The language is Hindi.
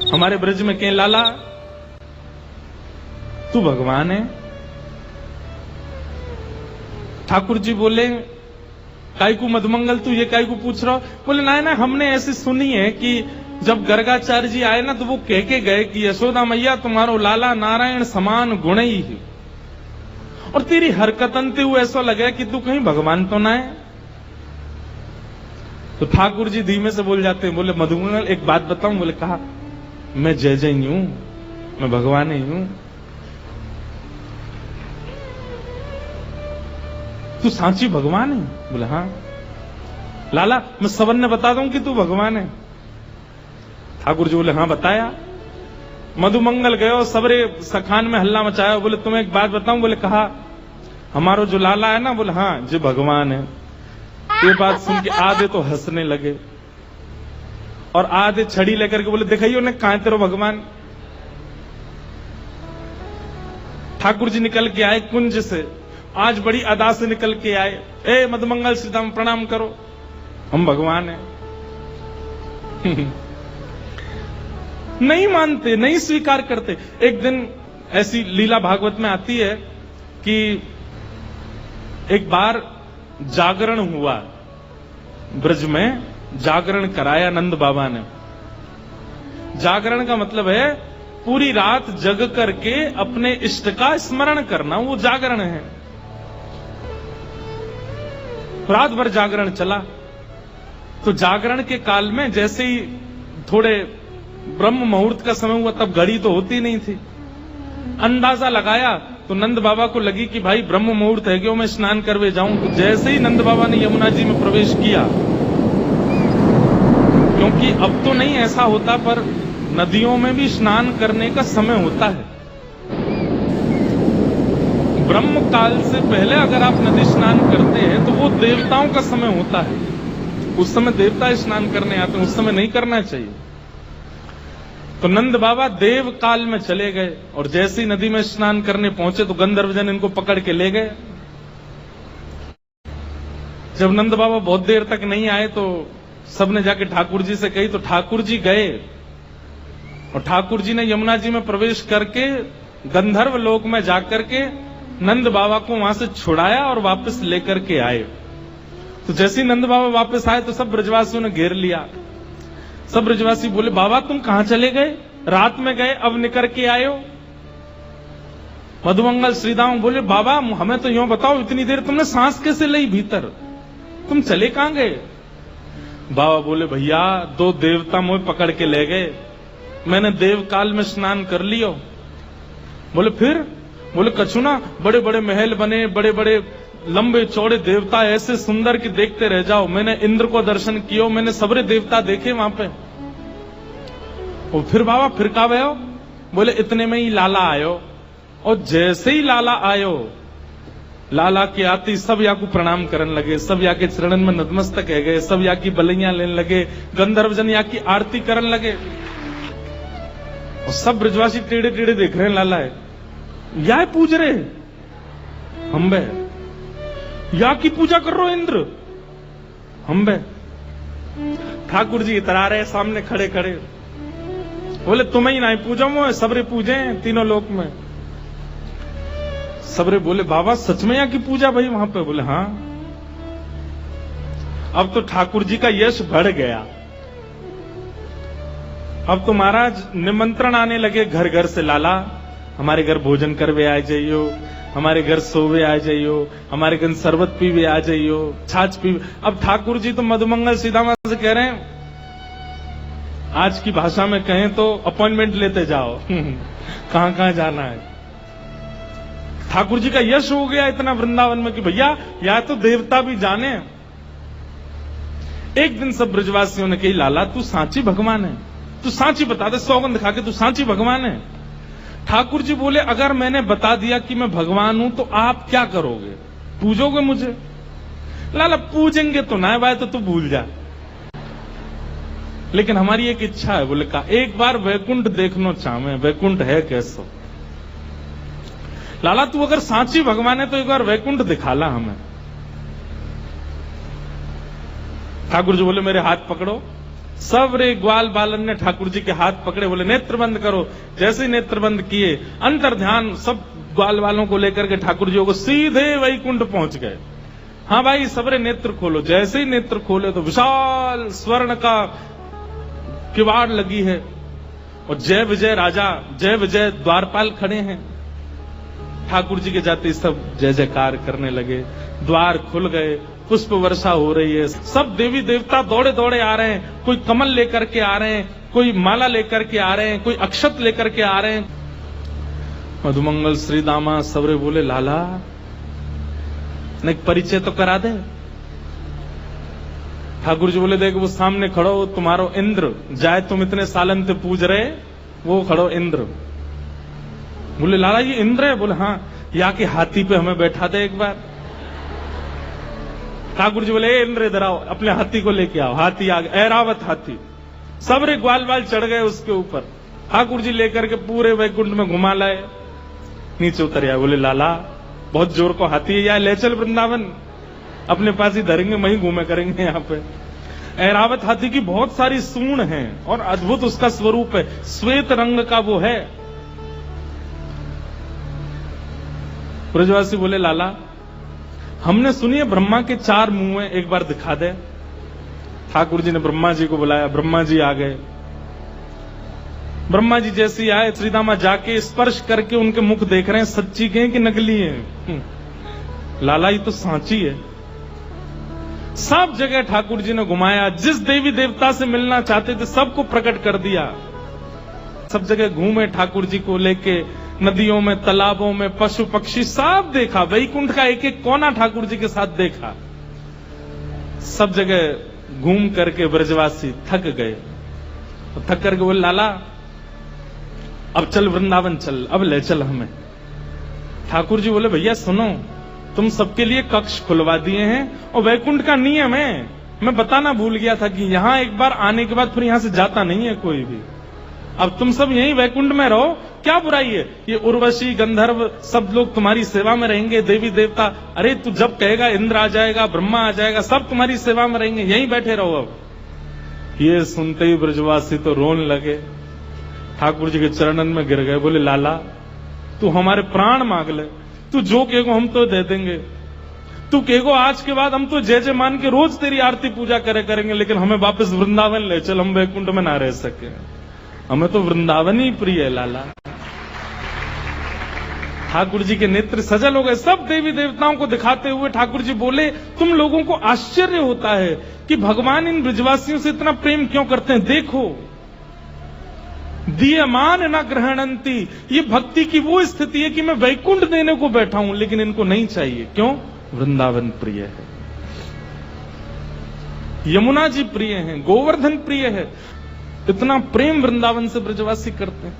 हमारे ब्रज में कहें लाला तू भगवान है। ठाकुर जी बोले काई को मधुमंगल तू ये काई को पूछ रहा हो? बोले ना ना हमने ऐसी सुनी है कि जब गर्गाचार्य जी आए ना तो वो कह के गए कि यशोदा मैया तुम्हारो लाला नारायण समान गुण ही है, और तेरी हरकतन ते वो ऐसा लगे कि तू कहीं भगवान तो ना है। तो ठाकुर जी धीमे से बोल जाते हैं, बोले मधुमंगल एक बात बताऊं? बोले कहा मैं जय जय हूं, मैं भगवान ही हूं। तू सांची भगवान है? बोले हाँ। लाला मैं सबन ने बता दूं कि तू भगवान है? ठाकुर जी बोले हाँ बताया। मधुमंगल गयो, सबरे सखान में हल्ला मचाया। बोले तुम्हें एक बात बताऊं? बोले कहा हमारो जो लाला है ना, बोले हाँ जो भगवान है। ये बात सुन के आधे तो हंसने लगे और आधे छड़ी लेकर के बोले दिखाइयो ने कहां तेरो भगवान। ठाकुर जी निकल के आए कुंज से, आज बड़ी अदा से निकल के आए। ए मधुमंगल सीताम प्रणाम करो, हम भगवान हैं। नहीं मानते, नहीं स्वीकार करते। एक दिन ऐसी लीला भागवत में आती है कि एक बार जागरण हुआ, ब्रज में जागरण कराया नंद बाबा ने। जागरण का मतलब है पूरी रात जग करके अपने इष्ट का स्मरण करना, वो जागरण है। रात भर जागरण चला। तो जागरण के काल में जैसे ही थोड़े ब्रह्म मुहूर्त का समय हुआ, तब घड़ी तो होती नहीं थी, अंदाजा लगाया तो नंद बाबा को लगी कि भाई ब्रह्म मुहूर्त है, क्यों मैं स्नान करवे जाऊं। तो जैसे ही नंद बाबा ने यमुना जी में प्रवेश किया, क्योंकि अब तो नहीं ऐसा होता पर नदियों में भी स्नान करने का समय होता है। ब्रह्म काल से पहले अगर आप नदी स्नान करते हैं तो वो देवताओं का समय होता है, उस समय देवता स्नान करने आते हैं, उस समय नहीं करना चाहिए। तो नंद बाबा देव काल में चले गए और जैसे ही नदी में स्नान करने पहुंचे तो गंधर्वजन इनको पकड़ के ले गए। जब नंद बाबा बहुत देर तक नहीं आए तो सबने जाके ठाकुर जी से कही, तो ठाकुर जी गए और ठाकुर जी ने यमुना जी में प्रवेश करके गंधर्व लोक में जाकर के नंद बाबा को वहां से छुड़ाया और वापस लेकर के आए। तो जैसे ही नंद बाबा वापस आए तो सब ब्रजवासियों ने घेर लिया। सब ब्रजवासी बोले बाबा तुम कहां चले गए? रात में गए, अब निकल के आए हो। मधुमंगल श्रीदाम बोले बाबा हमें तो यूं बताओ, इतनी देर तुमने सांस कैसे ली भीतर, तुम चले कहां गए? बाबा बोले भैया दो देवता मुझे पकड़ के ले गए, मैंने देव काल में स्नान कर लियो। बोले फिर? बोले कछु ना, बड़े बड़े महल बने, बड़े बड़े लंबे चौड़े देवता ऐसे सुंदर कि देखते रह जाओ। मैंने इंद्र को दर्शन किया, मैंने सबरे देवता देखे वहां पे। और फिर बाबा फिर कहा भयो? बोले इतने में ही लाला आयो, और जैसे ही लाला आयो, लाला के आते सब या को प्रणाम करने लगे, सब या के चरणन में नतमस्तक है गए, सब या की बलैया लेने लगे, गंधर्वजन या की आरती करने लगे। और सब ब्रजवासी टेढ़े टेढ़े देख रहे हैं, लाला है या पूज रहे हम बे, या की पूजा कर रहे हो इंद्र हम बे। ठाकुर जी इतरा रहे सामने खड़े खड़े, बोले तुम्हें ही नहीं पूजा मोह, सबरे पूजे तीनों लोक में। सबरे बोले बाबा सच में यहाँ की पूजा भाई वहां पे? बोले हाँ। अब तो ठाकुर जी का यश बढ़ गया। अब तो महाराज निमंत्रण आने लगे घर घर से, लाला हमारे घर भोजन करवे आ जाइयो, हमारे घर सोवे आ जाइयो, हमारे घर शरबत पीवे आ जाइयो, छाछ पीवे। अब ठाकुर जी तो मधुमंगल सीधामा से कह रहे हैं, आज की भाषा में कहें तो अपॉइंटमेंट लेते जाओ कहां कहां जाना है। ठाकुर जी का यश हो गया इतना वृंदावन में कि भैया या तो देवता भी जाने। एक दिन सब ब्रजवासियों ने कही लाला तू सांची भगवान है, तू सांची बता दे, सौगंध खा के तू सांची भगवान है। ठाकुर जी बोले अगर मैंने बता दिया कि मैं भगवान हूं तो आप क्या करोगे? पूजोगे मुझे? लाला पूजेंगे तो ना भाई, तो तू भूल जा, लेकिन हमारी एक इच्छा है। बोले का एक बार वैकुंठ देखना चाहे, वैकुंठ है कैसो? लाला तू अगर सांची भगवान है तो एक बार वैकुंठ दिखाला हमें। ठाकुर जी बोले मेरे हाथ पकड़ो, सब रे ग्वाल बालन ने ठाकुर जी के हाथ पकड़े, बोले नेत्र बंद करो। जैसे ही नेत्र बंद किए, अंतर ध्यान सब ग्वाल वालों को लेकर के ठाकुर जी को सीधे वैकुंठ पहुंच गए। हाँ भाई सबरे नेत्र खोलो। जैसे ही नेत्र खोले तो विशाल स्वर्ण का किवाड़ लगी है और जय विजय राजा, जय विजय द्वारपाल खड़े हैं। ठाकुर जी के जाते सब जय जयकार करने लगे, द्वार खुल गए, पुष्प वर्षा हो रही है, सब देवी देवता दौड़े दौड़े आ रहे हैं। कोई कमल लेकर के आ रहे हैं, कोई माला लेकर के आ रहे हैं, कोई अक्षत लेकर के आ रहे हैं। मधुमंगल श्री दामा सबरे बोले लाला ने परिचय तो करा दे। ठाकुर जी बोले देख वो सामने खड़ो तुम्हारो इंद्र, जाए तुम इतने सालन से पूज रहे, वो खड़ो इंद्र। बोले लाला ये इंद्र है? बोले हाँ, या के हाथी पे हमें बैठा दे एक बार। ठाकुर जी बोले इंद्र इधर आओ, अपने हाथी को लेके आओ। हाथी आ गया, ऐरावत हाथी, सबरे ग्वाल बाल चढ़ गए उसके ऊपर। ठाकुर जी लेकर के पूरे वैकुंठ में घुमा लाए, नीचे उतर आया। बोले लाला बहुत जोर को हाथी है, या ले चल वृंदावन, अपने पास ही धरेंगे, वहीं घूमे करेंगे। यहाँ पे ऐरावत हाथी की बहुत सारी सूंड हैं और अद्भुत उसका स्वरूप है, श्वेत रंग का वो है। ब्रजवासी बोले लाला हमने सुनी है ब्रह्मा के 4 मुंह हैं, एक बार दिखा दे। ठाकुर जी ने ब्रह्मा जी को बुलाया, ब्रह्मा जी आ गए। ब्रह्मा जी जैसे ही आए, श्रीदामा जाके स्पर्श करके उनके मुख देख रहे हैं, सच्ची के कि नकली है? लाला ये तो सांची है। सब जगह ठाकुर जी ने घुमाया, जिस देवी देवता से मिलना चाहते थे सबको प्रकट कर दिया। सब जगह घूमे ठाकुर जी को लेके, नदियों में, तालाबों में, पशु पक्षी सब देखा, वैकुंठ का एक एक कोना ठाकुर जी के साथ देखा। सब जगह घूम करके ब्रजवासी थक गए, थक करके बोले लाला अब चल वृंदावन चल, अब ले चल हमें। ठाकुर जी बोले भैया सुनो, तुम सबके लिए कक्ष खुलवा दिए हैं और वैकुंठ का नियम है, मैं बताना भूल गया था कि यहां एक बार आने के बाद फिर यहां से जाता नहीं है कोई भी। अब तुम सब यहीं वैकुंठ में रहो, क्या बुराई है? ये उर्वशी गंधर्व सब लोग तुम्हारी सेवा में रहेंगे, देवी देवता। अरे तू जब कहेगा इंद्र आ जाएगा, ब्रह्मा आ जाएगा, सब तुम्हारी सेवा में रहेंगे, यहीं बैठे रहो। अब ये सुनते ही ब्रजवासी तो रोने लगे, ठाकुर जी के चरणन में गिर गए। बोले लाला तू हमारे प्राण मांग ले, तू जो कहेगो हम तो दे देंगे। तू कहेगो आज के बाद हम तो जय जय मान के रोज तेरी आरती पूजा करे करेंगे, लेकिन हमें वापस वृंदावन ले चल, हम वैकुंठ में ना रह सके, हमें तो वृंदावन ही प्रिय है लाला। ठाकुर जी के नेत्र सजल हो गए। सब देवी देवताओं को दिखाते हुए ठाकुर जी बोले तुम लोगों को आश्चर्य होता है कि भगवान इन ब्रजवासियों से इतना प्रेम क्यों करते हैं। देखो दीयमान न ग्रहणंती, ये भक्ति की वो स्थिति है कि मैं वैकुंठ देने को बैठा हूं लेकिन इनको नहीं चाहिए। क्यों? वृंदावन प्रिय है, यमुना जी प्रिय हैं, गोवर्धन प्रिय है। इतना प्रेम वृंदावन से ब्रजवासी करते हैं।